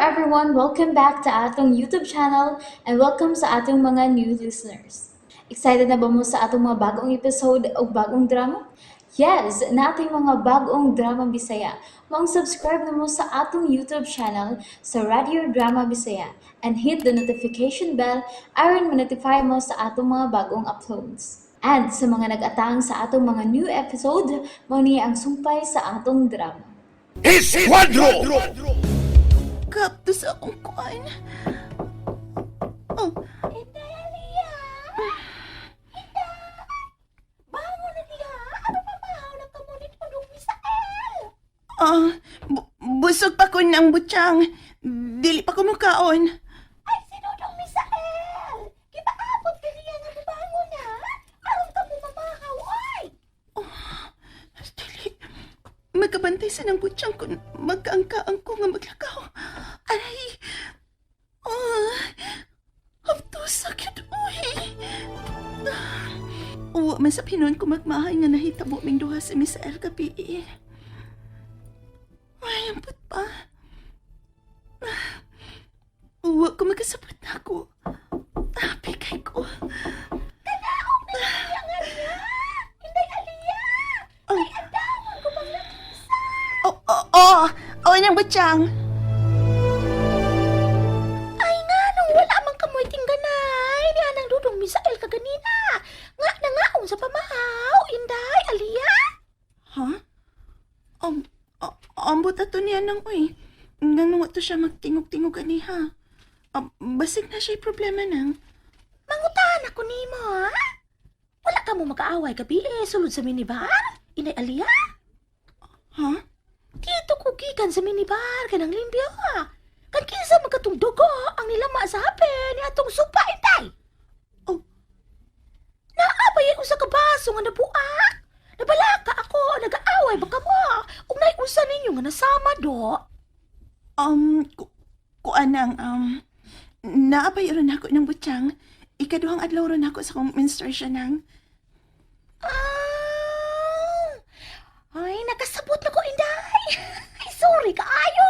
everyone, welcome back to atong YouTube channel and welcome sa atong mga new listeners. Excited na ba mo sa atong mga bagong episode o bagong drama? Yes, na ating mga bagong drama Bisaya. Mag-subscribe na mo sa atong YouTube channel sa Radio Drama Bisaya and hit the notification bell aron ma-notify mo sa atong mga bagong uploads. And sa mga nag-atang sa atong mga new episode, mo niya ang sumpay sa atong drama. Esquadro! Kapto sa akong kuan. Oh. Inday, Aliyah! Inday! Bangon na niya! Ano pa mahaw na kamunit mo nung Misael? Busog pa ko ng butsyang. Dili pa ko mukaon. Ay, sino nung Misael? Kipaabot ka niya nga mabangon na? Aron ka mo mamahaw, oy! Dili. Magkabantay sa ng butsyang kung magkaangkaang ko nga maglakaw. Aray. Hapto sakit, uy. Uwa man sa pinuan ko magmahay nga nahitabo ming duha si Miss El gabi. Ay, ampot pa. Uwa ko magkasabot na ako. Pikay ko. Kanaong na niya nga niya! Inday, Aliyah! Ay, andaman ko bang nakisa? Oo, niyang butsyang. Ay nga, nung wala mang kamoy tingganay, niya nang dudong Misael kaganina. Nga na ngaong sa pamahaw, Inday, Aliyah! Ha? Ambot ato niya nang uy. Nga to siya magtingog-tingog aniha. Basig na siya'y problema nang. Mangutan ako nimo, ha? Wala ka mo mag-aaway gabi sulod sa minibar? Inay Aliyah? Ha? Dito ko gikan sa minibar, kanang limpyo, ha? Kan kinsa magkatong dugo ang nilama sa hape ni atong supa, Inday? Oh. Naabay ako sa kabaso nga nabuak. Nabalaka ako, nag-aaway baka mo. Kung naiusa ninyo nga nasama, do. Kuanang, naapay ron ako ng butsyang. Ikaduhang adlaw ron ako sa kong menstruation nang. Ay, nakasabot na ko, Inday. Ay, sorry ka, ayo,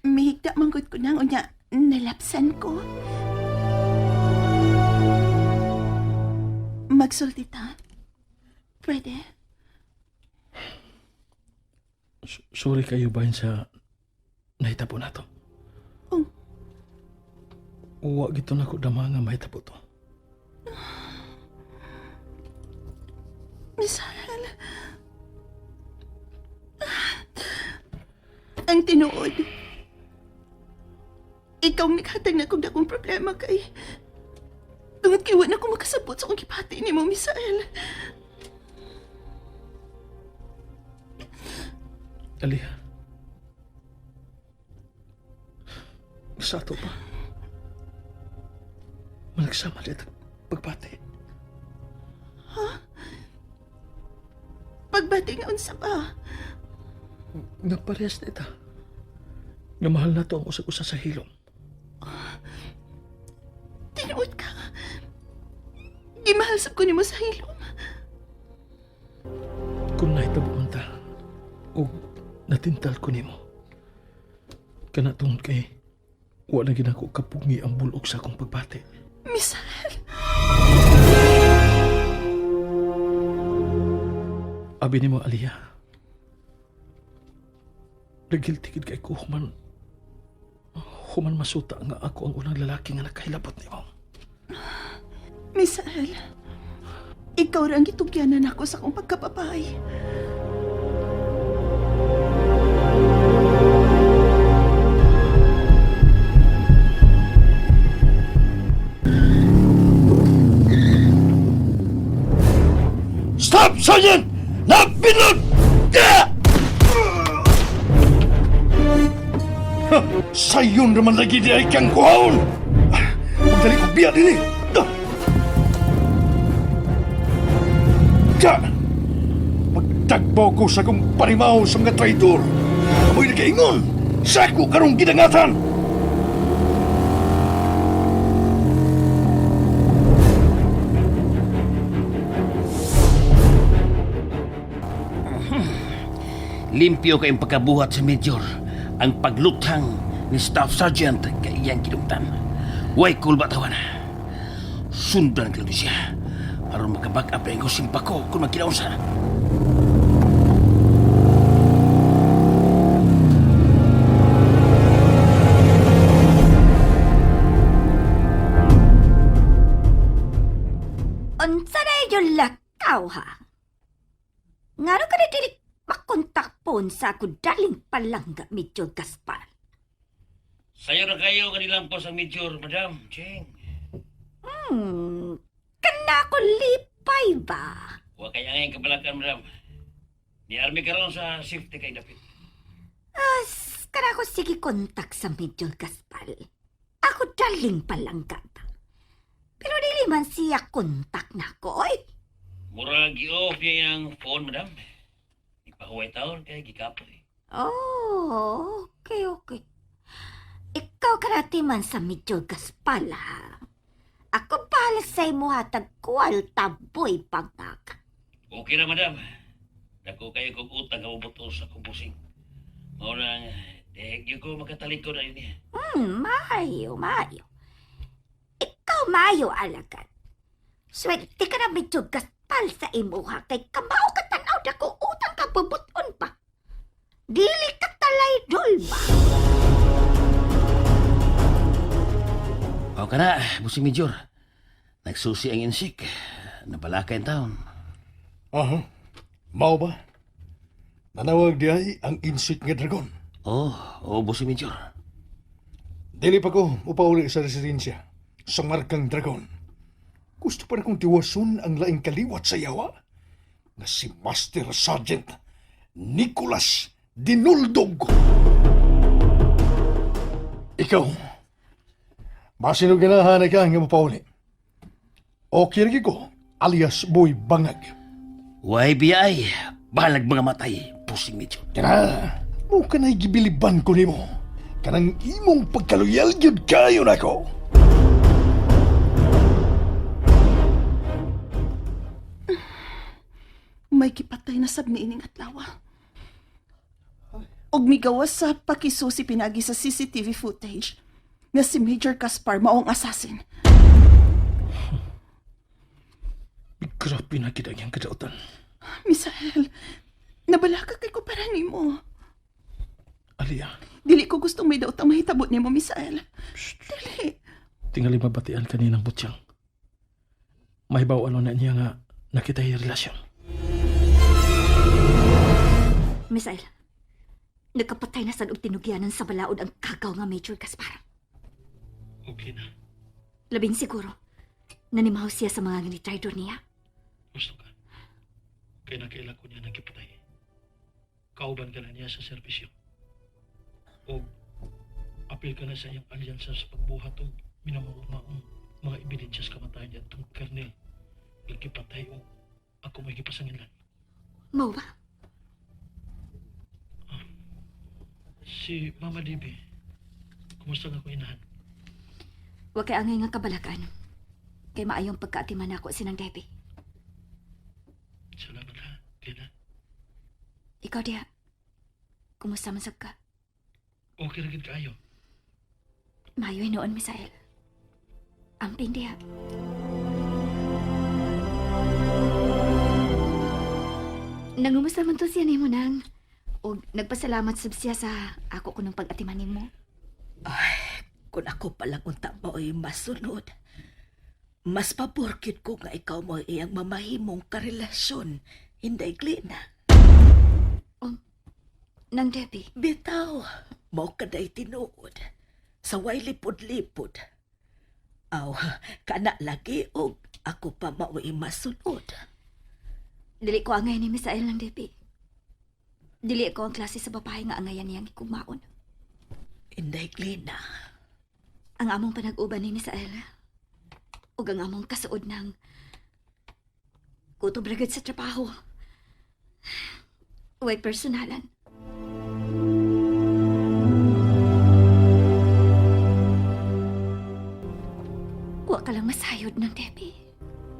Mihigda manggod ko nang unya, nalapsan ko. Magsulti ta. Pwede? Sorry kayo ba sa nahitabo na to? Oh. Uwa gito na ko dama nga mahitabo to. Misael. Ang tinuod. Ikaw mikhatag na kong dakong problema kay... Tungod kay wala ko makasabot sa kong kipati ni mo, Misael. Aliyah. Sa ato pa. Malagsama dito pagpati. Pagbati nga unsa ba? Nagparehas na ita. Nga mahal na to ang usag-usa sa hilom. Tinuod ka. Gimahalsap ko ni mo sa hilom. Kung nahitabo man ta, o natintal ko nimo. Kanatong kay wala na ginako kapungi ang bulok sa akong pagbati. Misael. Abi nimo, Aliyah. Nagiltikid kay ko human masuta nga ako ang unang lalaki nga nakahilabot nimo. Misael. Ikaw ra ang gitugyanan ako sa akong pagkapapay. Stop, Sergeant! Napinod! Sayon naman lagi di ay kang kuhaon! Magdali ko biya din eh! Magtagpo ko sa kong parimaw sa mga traidor! Amoy nakaingon! Sa ako karong gidangatan! Limpyo kayong pagkabuhat sa Major. Ang pagluthang ni Staff Sergeant kay iyang kinungtan. Way cool batawan. Sundan ka lang siya aron makabag up ang simpa ko kung magkinaunsa. Unsa na yung lakaw, ha? Ngano ka na dili makontak pon sa ako daling palangga, Medyo Gaspar. Sayo na kayo kanilang po sa Major, Madam Cheng. Kana ko lipay ba? Huwag kaya ngayon kabalakan, Madam. Ni-army ka ron sa safety kay Dapit. Kana ko sige kontak sa Medyo Gaspar. Ako daling palangga ba? Pero dili man siya kontak na ko, oy. Murag i-off niya yung phone, Madam. Ipahuway taon kay gikapoy. Oh, okay. Ikaw karati man sa Medyo Gaspar, ha? Ako pala sa imo hatag kwarta, boy, pagkaka. Okay na, Madam. Dako kayo kong utang ka mabuto sa kumbusing. Maunang, deheg ko makatalikod na yun niya. Mayo. Ikaw mayo, alagad. Swerte ka na Medyo Gaspar sa imo, ha? Kay kamao ka tanaw na kung utang ka bubuton pa. Dili ka talay dol ba? O ka na, Busing Major. Nagsusi ang insik. Nabalaka yung taon. Aha. Mao ba? Nanawag di ay ang insik nga dragon. Oo, Busing Major. Dili pa ko upauli sa residensya sa markang dragon. Gusto pa na kong tiwason ang laing kaliwat sa yawa na si Master Sergeant Nicolas Dinuldog. Ikaw, masinog ganahanay ka nga mapauli. O kirigi ko, alias Boy Bangag. YBI, balag mga matay, Busing Major. Kana, mo ka na'y gibiliban ko nimo. Kanang imong pagkaloyal yun kayo na ko. May kipatay na sab niining adlaw. Og migawas sa pakisusi pinagi sa CCTV footage nga si Major Gaspar maong assassin. Grabe na kita ang kadautan. Misael, nabalaka kay ko para nimo. Alia, Dili ko gustong may daot ang mahitabot nimo, Misael. Dili. tingali mabatian kaninang butyang. Mahibaw ano na niya nga nakitay relasyon. Misael, nagkapatay na sad og tinugyanan sa balaod ang kagaw nga Major Gaspar. Okay na. Labing siguro, nanimaw siya sa mga ginitridor niya. Gusto ka. Kaya nakaila ko niya nagkipatay. Kauban ka na niya sa serbisyo. O apil ka na sa iyang alyansa sa pagbuhat o minamaong mga ebidensya sa kamatayan niya itong Colonel nagkipatay o ako may kipasangilan. Mau ba? Si Mama Dibi, kumusta nga ko inahan? Huwag kay angay nga kabalakan. Kay maayong pagkaatiman ako sinang Debbie. Salamat ha, Lina. Ikaw diha, kumusta man sab ka? Okay rin kayo. Mayoy noon, Misael. Amping diha. Nangumusta man to siya ni mo nang. O nagpasalamat sab siya sa ako ko ng pag-atiman mo. Kung ako palang unta mo'y masunod, mas paborkit ko nga ikaw mo iyang mamahimong karelasyon, hindi Glena. Nang Debbie, Bitaw, mo kaday tinuod, sa way lipod-lipod. Aw, kana lagi og ako pa mao'y masunod. dili ko angay ni Misael nang Debbie. Dili ko ang klase sa babae nga angayan niyang ikumaon. Hindi Glena. Ang among panag-uban ni Misael, ug ang among kasuod ng kutob ragad sa trabaho. Way personalan. Wa ka lang masayod ng Debbie.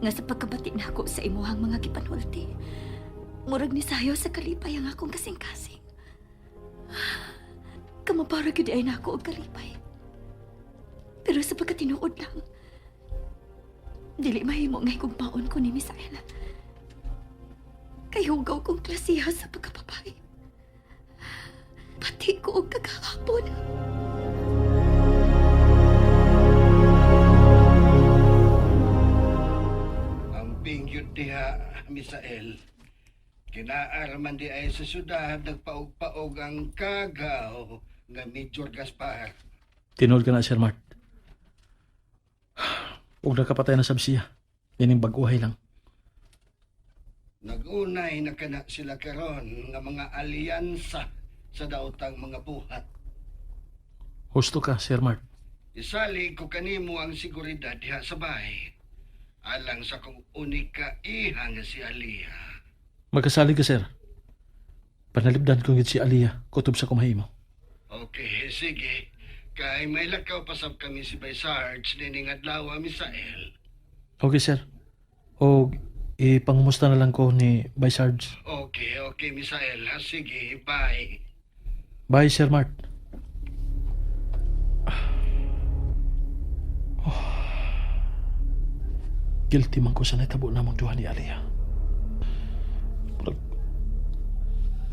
Nga sa pagkabati na ako sa imuhang mga gipanulti. Murag ni sayo sa kalipay ang akong kasing-kasing. kamabara gyud ay nako og kalipay. Pero sa pagkatinuod lang, dili mahimo nga igugmaon ko ni Misael. Kayugaw kong klasiha sa pagkapapay. Pati ko og kagahapon. Ang pingyot diha, Misael, kinaaraman di ay sa syudad nagpaog-paog ang kagaw nga Major Gaspar. Tinol ka na, Sir Mart. Huwag nakapatay na sab siya. Ining baguhay lang. Nagunay na kana sila karon nga mga alyansa sa daotang mga buhat. Husto ka, Sir Mart. Isali ko kanimo ang seguridad diha sa bahay. Alang sa kong unika iha nga si Aliyah. Magkasali ka, Sir. Panalibdan ko ngit si Aliyah, kutob sa kumahimo. Okay, sige. Kay may lakaw pasab kami si Bay Sarge nining adlaw, Misael. Okay, Sir. O ipangumusta na lang ko ni Bay Sarge. Okay, Misael. Ha, sige, bye. Bye, Sir Mart. Guilty man ko sa natabo namang duha ni Aliyah.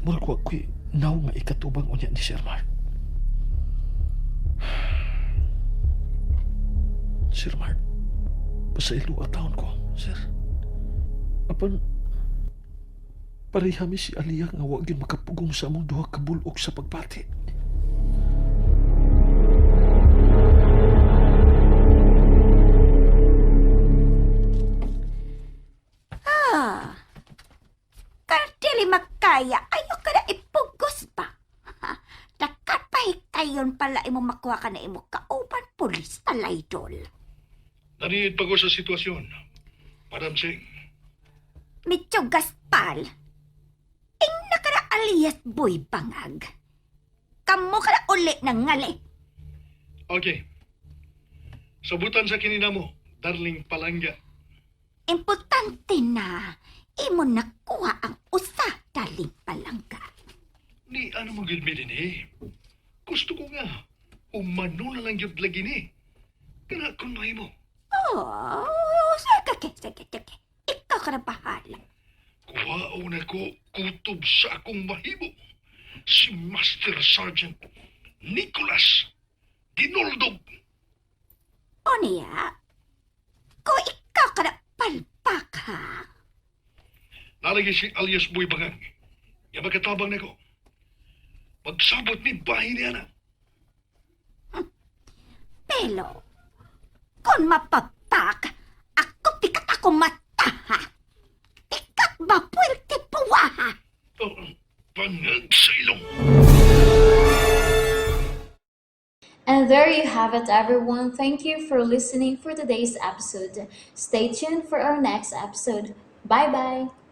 Murag wag ko'y naw nga ikatubang unya ni Sir Mart. Sir Mart, pasailu taon ko, Sir. Apan, parihami si Aliyah nga wag yun makapugong sa among duha kabulok sa pagpati. Dili makaya, ayo ka na ipugos ba? Nakapahikayon pala imo makuha ka na imo kauban pulis talaydol. Narinig pa ko sa sitwasyon. Madam Singh, Mityo Gaspal, ing nakara alias boy bangag. Kamu ka na uli ng ngali. okay. Sabutan sa kinina mo, darling palangga. Importante na, imo nakuha ang usa daling palangga. Ni ano mo gilmidin eh. Gusto ko nga, umano na lang yung lagi ni. Kanakon mo. Oh, sige. Ikaw ka na bahala. Kuhaon ako kutob sa akong mahimo. Si Master Sergeant Nicholas Dinoldog. O niya, kung ikaw ka na palpak ha, Nalagi si alias Boy Bangang. Nga magkatabang na ko. Magsabot ni bahay niya na. pero kung mapapak, ako pikat ako mata ha. Pikat ba puwerte puwa ha? Pangag sa ilong. And there you have it, everyone. Thank you for listening for today's episode. Stay tuned for our next episode. Bye bye.